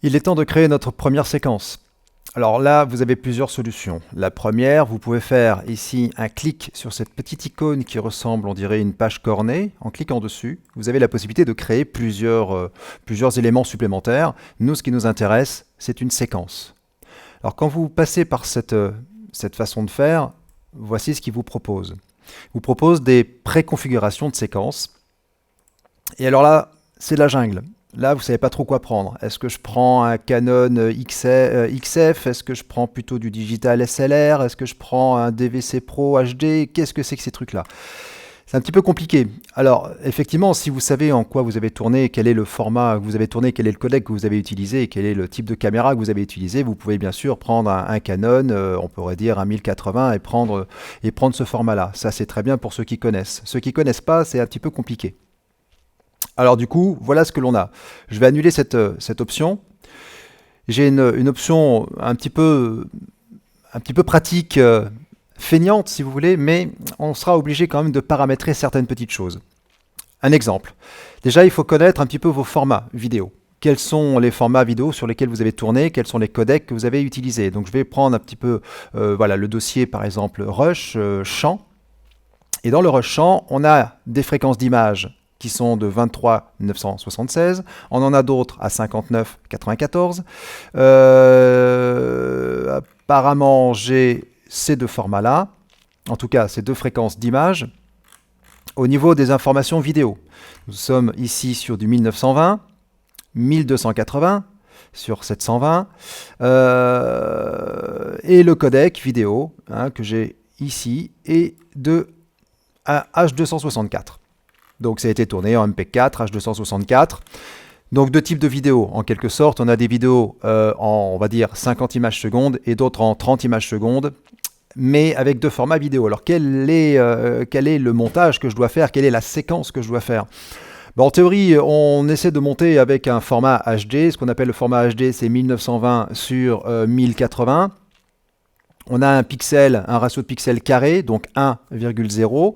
Il est temps de créer notre première séquence. Alors là, vous avez plusieurs solutions. La première, vous pouvez faire ici un clic sur cette petite icône qui ressemble, on dirait, une page cornée. En cliquant dessus, vous avez la possibilité de créer plusieurs éléments supplémentaires. Nous, ce qui nous intéresse, c'est une séquence. Alors quand vous passez par cette façon de faire, voici ce qu'il vous propose. Il vous propose des préconfigurations de séquences. Et alors là, c'est la jungle. Là, vous savez pas trop quoi prendre. Est-ce que je prends un Canon XF? Est-ce que je prends plutôt du digital SLR? Est-ce que je prends un DVC Pro HD? Qu'est-ce que c'est que ces trucs-là? C'est un petit peu compliqué. Alors, effectivement, si vous savez en quoi vous avez tourné, quel est le format que vous avez tourné, quel est le codec que vous avez utilisé et quel est le type de caméra que vous avez utilisé, vous pouvez bien sûr prendre un Canon, on pourrait dire un 1080 et prendre ce format-là. Ça, c'est très bien pour ceux qui connaissent. Ceux qui connaissent pas, c'est un petit peu compliqué. Alors du coup, voilà ce que l'on a. Je vais annuler cette option. J'ai une option un petit peu pratique, feignante si vous voulez, mais on sera obligé quand même de paramétrer certaines petites choses. Un exemple. Déjà, il faut connaître un petit peu vos formats vidéo. Quels sont les formats vidéo sur lesquels vous avez tourné, quels sont les codecs que vous avez utilisés. Donc je vais prendre un petit peu voilà, le dossier par exemple Rush, champ. Et dans le Rush champ, on a des fréquences d'image qui sont de 23 976. On en a d'autres à 59 94. Apparemment, j'ai ces deux formats-là. En tout cas, ces deux fréquences d'image. Au niveau des informations vidéo, nous sommes ici sur du 1920, 1280 sur 720 et le codec vidéo que j'ai ici est de H264. Donc ça a été tourné en MP4, H264. Donc deux types de vidéos, en quelque sorte. On a des vidéos en, on va dire, 50 images secondes et d'autres en 30 images secondes, mais avec deux formats vidéo. Alors quel est le montage que je dois faire? Quelle est la séquence que je dois faire? Ben, en théorie, on essaie de monter avec un format HD. Ce qu'on appelle le format HD, c'est 1920 sur 1080. On a un ratio de pixels carré, donc 1,0.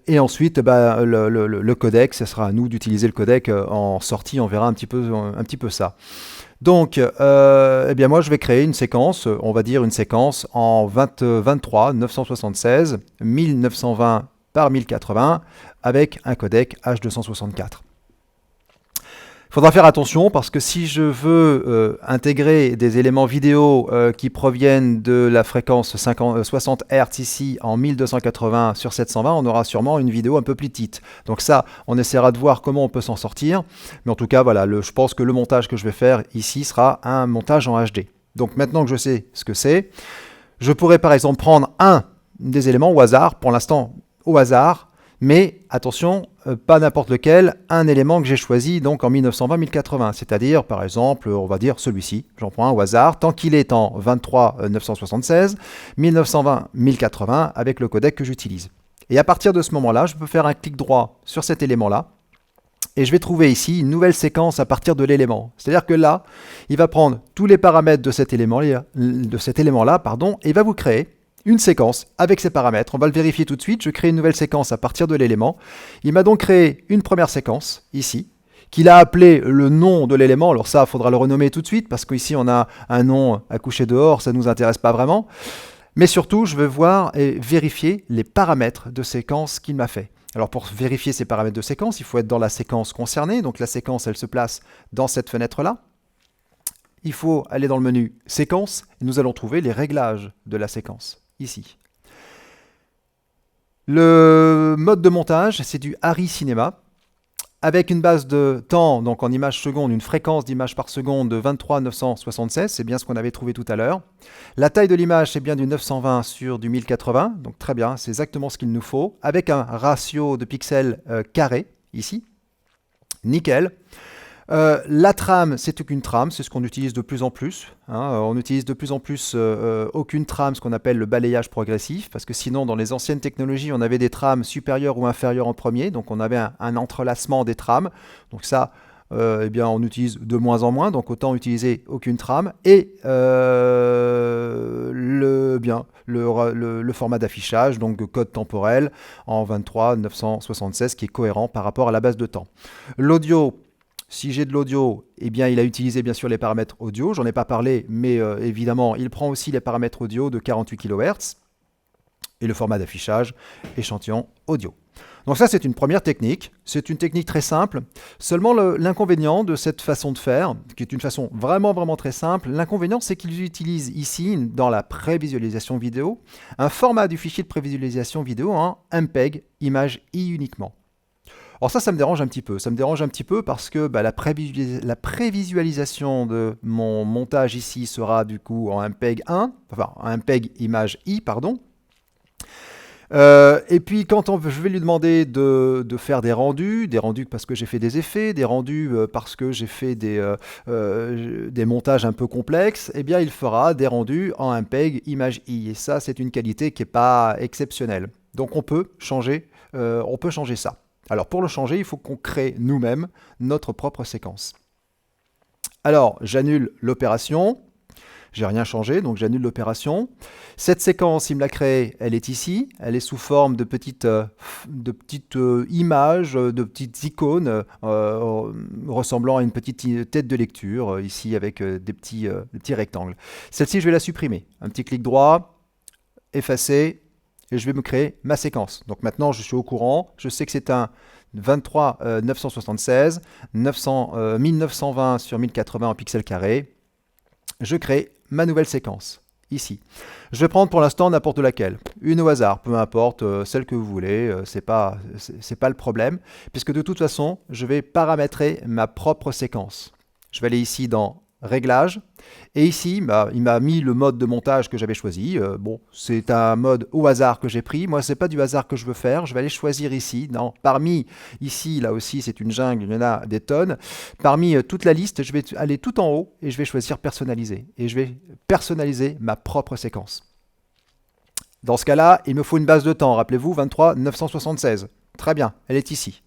Et ensuite, le codec, ce sera à nous d'utiliser le codec en sortie, on verra un petit peu ça. Donc, eh bien moi, je vais créer une séquence, on va dire une séquence en 23 976 1920 par 1080 avec un codec H264. Il faudra faire attention parce que si je veux intégrer des éléments vidéo qui proviennent de la fréquence 60 Hz ici en 1280 sur 720, on aura sûrement une vidéo un peu plus petite. Donc ça, on essaiera de voir comment on peut s'en sortir. Mais en tout cas, voilà, je pense que le montage que je vais faire ici sera un montage en HD. Donc maintenant que je sais ce que c'est, je pourrais par exemple prendre un des éléments au hasard, pour l'instant au hasard, mais attention, pas n'importe lequel, un élément que j'ai choisi donc en 1920-1080, c'est-à-dire par exemple, on va dire celui-ci, j'en prends un au hasard, tant qu'il est en 23 976, 1920-1080 avec le codec que j'utilise. Et à partir de ce moment-là, je peux faire un clic droit sur cet élément-là, et je vais trouver ici une nouvelle séquence à partir de l'élément. C'est-à-dire que là, il va prendre tous les paramètres de cet élément-là, et il va vous créer une séquence avec ces paramètres. On va le vérifier tout de suite. Je crée une nouvelle séquence à partir de l'élément. Il m'a donc créé une première séquence, ici, qu'il a appelé le nom de l'élément. Alors ça, il faudra le renommer tout de suite, parce qu'ici, on a un nom à coucher dehors, ça ne nous intéresse pas vraiment. Mais surtout, je vais voir et vérifier les paramètres de séquence qu'il m'a fait. Alors pour vérifier ces paramètres de séquence, il faut être dans la séquence concernée. Donc la séquence, elle se place dans cette fenêtre-là. Il faut aller dans le menu séquence et nous allons trouver les réglages de la séquence. Ici. Le mode de montage, c'est du ARRI Cinema, avec une base de temps, donc en images secondes, une fréquence d'images par seconde de 23 976, c'est bien ce qu'on avait trouvé tout à l'heure. La taille de l'image, c'est bien du 920 sur du 1080, donc très bien, c'est exactement ce qu'il nous faut, avec un ratio de pixels carré, ici. Nickel. La trame, c'est aucune trame, c'est ce qu'on utilise de plus en plus. On utilise de plus en plus aucune trame, ce qu'on appelle le balayage progressif, parce que sinon, dans les anciennes technologies, on avait des trames supérieures ou inférieures en premier, donc on avait un entrelacement des trames. Donc ça, eh bien, on utilise de moins en moins, donc autant utiliser aucune trame. Et le format d'affichage, donc code temporel en 23 976, qui est cohérent par rapport à la base de temps. L'audio, Si j'ai de l'audio, eh bien, il a utilisé bien sûr les paramètres audio. J'en ai pas parlé, mais évidemment, il prend aussi les paramètres audio de 48 kHz et le format d'affichage échantillon audio. Donc ça, c'est une première technique. C'est une technique très simple. Seulement, l'inconvénient de cette façon de faire, qui est une façon vraiment, vraiment très simple, l'inconvénient, c'est qu'ils utilisent ici, dans la prévisualisation vidéo, un format du fichier de prévisualisation vidéo en MPEG, image I uniquement. Alors ça me dérange un petit peu. Ça me dérange un petit peu parce que la prévisualisation de mon montage ici sera du coup en MPEG 1, enfin en MPEG image I, pardon. Et puis quand je vais lui demander de faire des rendus parce que j'ai fait des effets, des rendus parce que j'ai fait des montages un peu complexes, eh bien il fera des rendus en MPEG image I. Et ça, c'est une qualité qui n'est pas exceptionnelle. Donc on peut changer ça. Alors pour le changer, il faut qu'on crée nous-mêmes notre propre séquence. Alors j'annule l'opération. J'ai rien changé, donc j'annule l'opération. Cette séquence, il me l'a créée, elle est ici. Elle est sous forme de petites images, de petites icônes ressemblant à une petite tête de lecture, ici avec des petits rectangles. Celle-ci, je vais la supprimer. Un petit clic droit, effacer, et je vais me créer ma séquence. Donc maintenant, je suis au courant. Je sais que c'est un 23 976, 1920 sur 1080 en pixels carrés. Je crée ma nouvelle séquence, ici. Je vais prendre pour l'instant n'importe laquelle, une au hasard, peu importe, celle que vous voulez, c'est pas le problème, puisque de toute façon, je vais paramétrer ma propre séquence. Je vais aller ici dans Réglages, et ici, il m'a mis le mode de montage que j'avais choisi. Bon, c'est un mode au hasard que j'ai pris. Moi, c'est pas du hasard que je veux faire. Je vais aller choisir ici. Parmi, ici, là aussi, c'est une jungle, il y en a des tonnes. Parmi toute la liste, je vais aller tout en haut et je vais choisir personnaliser. Et je vais personnaliser ma propre séquence. Dans ce cas-là, il me faut une base de temps. Rappelez-vous, 23 976. Très bien, elle est ici.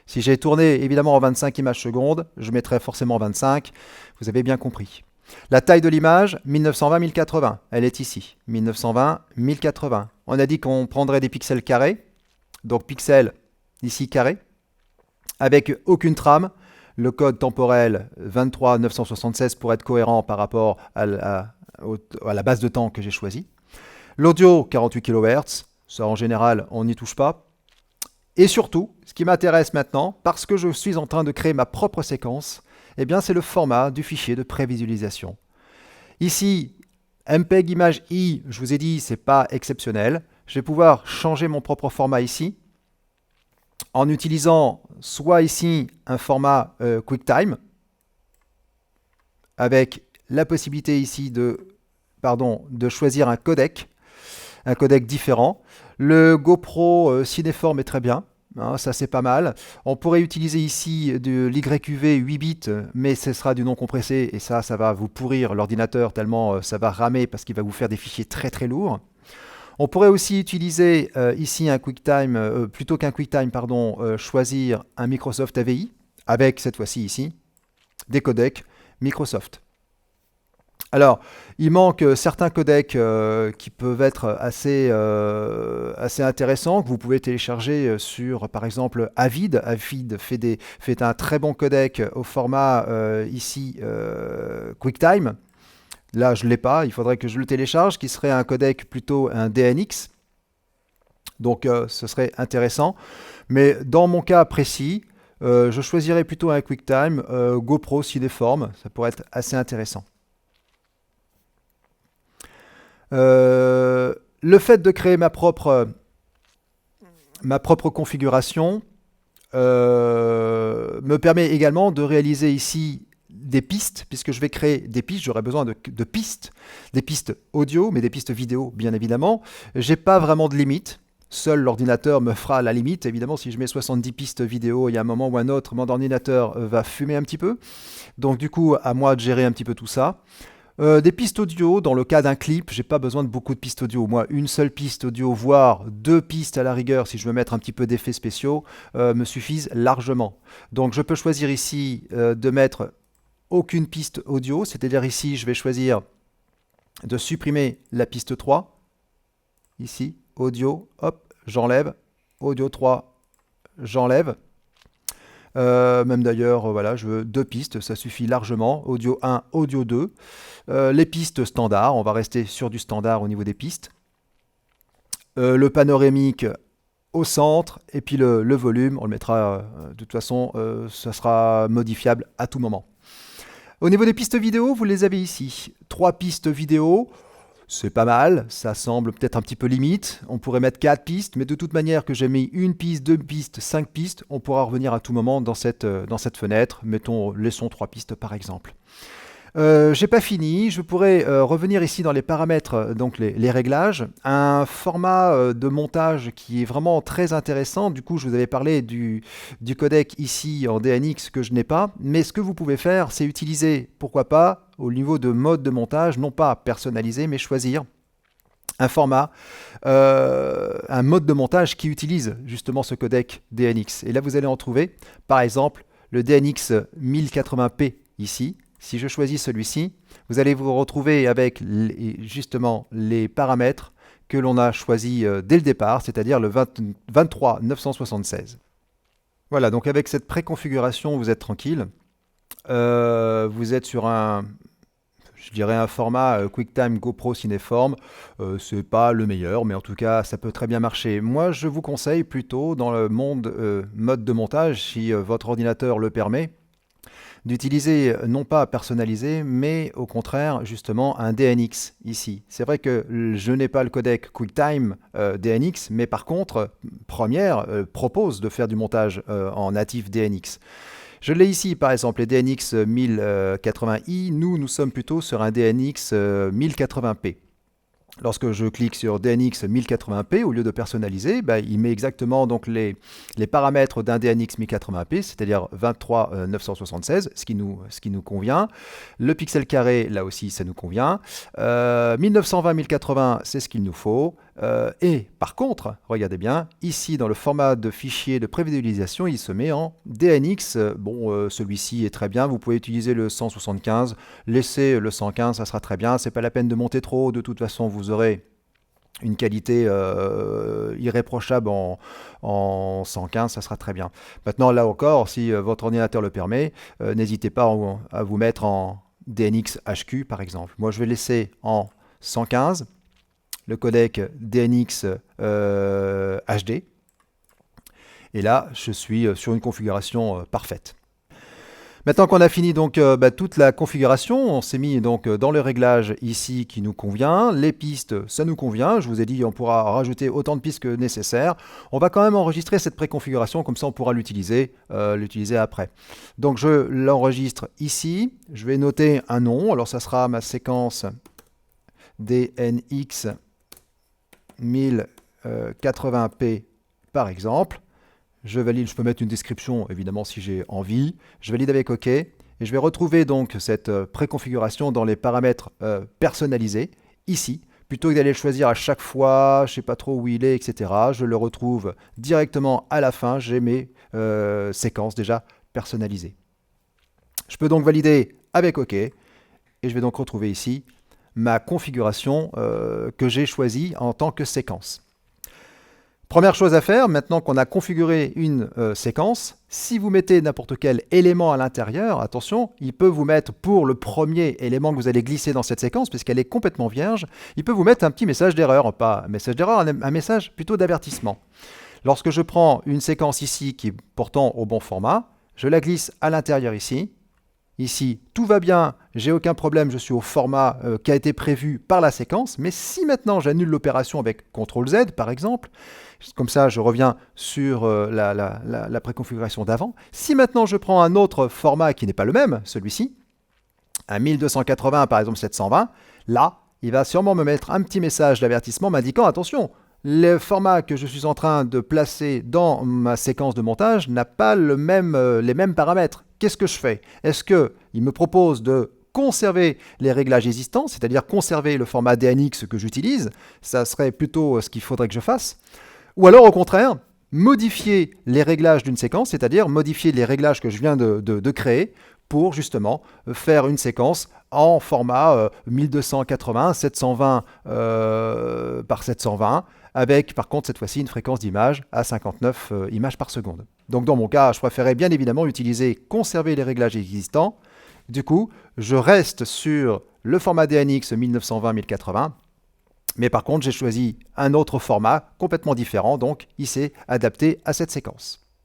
Si j'ai tourné évidemment en 25 images secondes, je mettrai forcément 25. Vous avez bien compris. La taille de l'image, 1920-1080. Elle est ici. 1920-1080. On a dit qu'on prendrait des pixels carrés. Donc pixels, ici carré. Avec aucune trame. Le code temporel 23 976 pour être cohérent par rapport à la base de temps que j'ai choisie. L'audio, 48 kHz. Ça, en général, on n'y touche pas. Et surtout, ce qui m'intéresse maintenant, parce que je suis en train de créer ma propre séquence, eh bien, c'est le format du fichier de prévisualisation. Ici, MPEG image I, je vous ai dit, c'est pas exceptionnel. Je vais pouvoir changer mon propre format ici, en utilisant soit ici un format QuickTime, avec la possibilité ici de choisir un codec différent. Le GoPro Cineform est très bien, hein, ça c'est pas mal. On pourrait utiliser ici de l'YQV 8 bits, mais ce sera du non compressé, et ça va vous pourrir l'ordinateur tellement ça va ramer parce qu'il va vous faire des fichiers très très lourds. On pourrait aussi utiliser ici un QuickTime, plutôt qu'un QuickTime, choisir un Microsoft AVI, avec cette fois-ci ici, des codecs Microsoft. Alors, il manque certains codecs qui peuvent être assez intéressants, que vous pouvez télécharger sur, par exemple, Avid. Avid fait un très bon codec au format ici QuickTime. Là, je ne l'ai pas, il faudrait que je le télécharge, qui serait un codec plutôt un DNX. Donc, ce serait intéressant. Mais dans mon cas précis, je choisirais plutôt un QuickTime GoPro Cineform. Ça pourrait être assez intéressant. Le fait de créer ma propre configuration me permet également de réaliser ici des pistes, puisque je vais créer des pistes, j'aurai besoin de pistes, des pistes audio, mais des pistes vidéo, bien évidemment. J'ai pas vraiment de limite. Seul l'ordinateur me fera la limite. Évidemment, si je mets 70 pistes vidéo, il y a un moment ou un autre, mon ordinateur va fumer un petit peu. Donc du coup, à moi de gérer un petit peu tout ça. Des pistes audio, dans le cas d'un clip, j'ai pas besoin de beaucoup de pistes audio. Moi, une seule piste audio, voire 2 pistes à la rigueur, si je veux mettre un petit peu d'effets spéciaux, me suffisent largement. Donc je peux choisir ici de mettre aucune piste audio, c'est-à-dire ici, je vais choisir de supprimer la piste 3. Ici, audio, hop, j'enlève. Audio 3, j'enlève. Même d'ailleurs, voilà, je veux 2 pistes, ça suffit largement. Audio 1, audio 2. Les pistes standards, on va rester sur du standard au niveau des pistes. Le panoramique au centre, et puis le volume, on le mettra, de toute façon, ça sera modifiable à tout moment. Au niveau des pistes vidéo, vous les avez ici. 3 pistes vidéo, c'est pas mal, ça semble peut-être un petit peu limite. On pourrait mettre 4 pistes, mais de toute manière que j'ai mis 1 piste, 2 pistes, 5 pistes, on pourra revenir à tout moment dans cette fenêtre. Mettons, laissons 3 pistes par exemple. J'ai pas fini, je pourrais revenir ici dans les paramètres, donc les réglages, un format de montage qui est vraiment très intéressant. Du coup, je vous avais parlé du codec ici en DNX que je n'ai pas, mais ce que vous pouvez faire, c'est utiliser, pourquoi pas, au niveau de mode de montage, non pas personnaliser, mais choisir un format, un mode de montage qui utilise justement ce codec DNX. Et là, vous allez en trouver, par exemple, le DNX 1080p ici. Si je choisis celui-ci, vous allez vous retrouver avec justement les paramètres que l'on a choisis dès le départ, c'est-à-dire le 23 976. Voilà, donc avec cette préconfiguration, vous êtes tranquille. Vous êtes sur je dirais un format QuickTime GoPro Cineform. C'est pas le meilleur, mais en tout cas, ça peut très bien marcher. Moi, je vous conseille plutôt, dans le mode de montage, si votre ordinateur le permet, d'utiliser non pas personnalisé, mais au contraire justement un DNX ici. C'est vrai que je n'ai pas le codec QuickTime DNX, mais par contre, Premiere propose de faire du montage en natif DNX. Je l'ai ici par exemple, les DNX 1080i, nous sommes plutôt sur un DNX 1080p. Lorsque je clique sur DNX 1080p, au lieu de personnaliser, il met exactement donc les paramètres d'un DNX 1080p, c'est-à-dire 23 976, ce qui nous convient. Le pixel carré, là aussi, ça nous convient. 1920-1080, c'est ce qu'il nous faut. Et par contre, regardez bien, ici dans le format de fichier de prévisualisation, il se met en DNX. Celui-ci est très bien, vous pouvez utiliser le 175, laissez le 115, ça sera très bien, c'est pas la peine de monter trop, de toute façon vous aurez une qualité irréprochable en 115, ça sera très bien. Maintenant, là encore, si votre ordinateur le permet, n'hésitez pas à vous mettre en DNX HQ par exemple. Moi, je vais laisser en 115 le codec DNX HD. Et là, je suis sur une configuration parfaite. Maintenant qu'on a fini donc toute la configuration, on s'est mis donc dans le réglage ici qui nous convient. Les pistes, ça nous convient. Je vous ai dit, on pourra rajouter autant de pistes que nécessaire. On va quand même enregistrer cette préconfiguration, comme ça on pourra l'utiliser après. Donc je l'enregistre ici. Je vais noter un nom. Alors ça sera ma séquence DNX 1080p par exemple. Je valide, je peux mettre une description évidemment si j'ai envie. Je valide avec OK et je vais retrouver donc cette préconfiguration dans les paramètres personnalisés ici. Plutôt que d'aller le choisir à chaque fois, je ne sais pas trop où il est, etc. Je le retrouve directement à la fin. J'ai mes séquences déjà personnalisées. Je peux donc valider avec OK et je vais donc retrouver ici ma configuration que j'ai choisie en tant que séquence. Première chose à faire, maintenant qu'on a configuré une séquence, si vous mettez n'importe quel élément à l'intérieur, attention, il peut vous mettre pour le premier élément que vous allez glisser dans cette séquence, puisqu'elle est complètement vierge, il peut vous mettre un petit message d'erreur, pas un message d'erreur, un message plutôt d'avertissement. Lorsque je prends une séquence ici qui est pourtant au bon format, je la glisse à l'intérieur ici. Ici, tout va bien, j'ai aucun problème, je suis au format qui a été prévu par la séquence, mais si maintenant j'annule l'opération avec CTRL-Z par exemple, comme ça je reviens sur la préconfiguration d'avant, si maintenant je prends un autre format qui n'est pas le même, celui-ci, un 1280 par exemple 720, là, il va sûrement me mettre un petit message d'avertissement m'indiquant attention, le format que je suis en train de placer dans ma séquence de montage n'a pas les mêmes paramètres. Qu'est-ce que je fais? Est-ce qu'il me propose de conserver les réglages existants, c'est-à-dire conserver le format DNX que j'utilise? Ça serait plutôt ce qu'il faudrait que je fasse. Ou alors au contraire, modifier les réglages d'une séquence, c'est-à-dire modifier les réglages que je viens de créer pour justement faire une séquence en format 1280, 720 par 720, avec par contre cette fois-ci une fréquence d'image à 59 images par seconde. Donc dans mon cas, je préférais bien évidemment conserver les réglages existants. Du coup, je reste sur le format DNX 1920-1080, mais par contre j'ai choisi un autre format complètement différent, donc il s'est adapté à cette séquence.